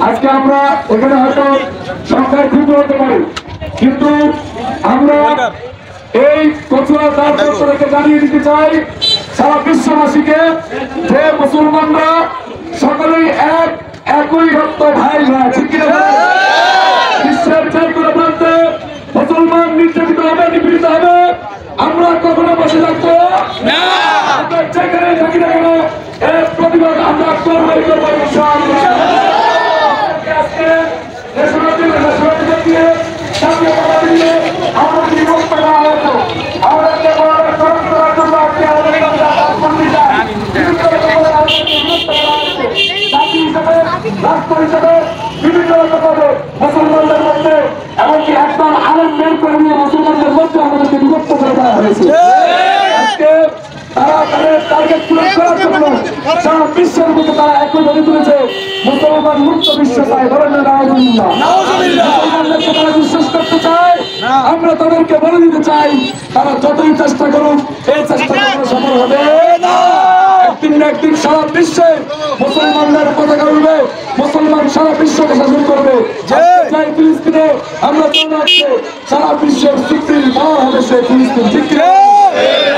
আজকে আমরা এখানে হয়তো সংখ্যায় ক্ষুদ্র হতে পারি, কিন্তু আমরা এই কচুয়া দাঁড় রেখে জানিয়ে দিতে চাই সারা বিশ্ববাসীকে যে মুসলমানরা সকলেই একই রক্ত ভাই ভাই। ঠিক কিনা? বিশ্বের যে কোনো প্রান্তে মুসলমান নির্যাতিত হবে, নিপীড়িত হবে, আমরা কখনো বসে থাকবো না। যেখানে থাকি না কেন এর প্রতিবাদ আমরা করবই করবো। মুসলমানদের মধ্যে এমনকি একদম আলেম বের করে নিয়ে মুসলমানদের মধ্যে আমাদেরকে বিভক্ত করে দেওয়া হয়েছে। আজকে তারা তাদের টার্গেট পূরণ করার জন্য সারা বিশ্বের মধ্যে তারা একই দাবি তুলেছে মুসলমান মুক্ত বিশ্ব চায়। বলেন না মুসলমানদেরকে তারা বিশ্বাস করতে চায়, আমরা তাদেরকে বলে দিতে চাই তারা যতই চেষ্টা করুক এই চেষ্টা কখনো সফল হবে না। একদিন না একদিন সারা বিশ্বে মুসলমানদের পতাকা উঠবে, মুসলমান সারা বিশ্বকে শাসন করবে। ফিলিস্তিনে আমরা সারা বিশ্বের সুপ্রিম পাওয়ার হবে সে ফিলিস্তিন। ঠিক কিনা?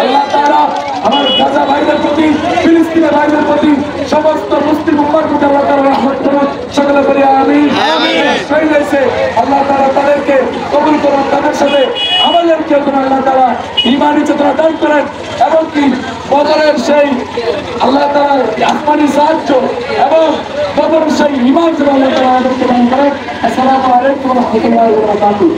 আল্লাহ তাআলা আমার গাজা ভাইদের প্রতি, ফিলিস্তিনের ভাইদের প্রতি, সমস্ত মুসলিম উম্মার প্রতি আল্লাহ তাআলা রহমত করুন। সকলে বলি আমিন। আল্লাহ তাআলা তাদেরকে কবুল করুন, তাদের সাথে আমাদেরকে আল্লাহ তাআলা ঈমানি চেতনা দান করেন, এমনকি বদরের সেই আল্লাহ তাআলা আসমানি সাহায্য এবং বদরের সেই ঈমান যেন আল্লাহ তাআলা আমাদেরকে দান করেন। আসসালামু আলাইকুম ওয়া রাহমাতুল্লাহি ওয়া বারাকাতুহু।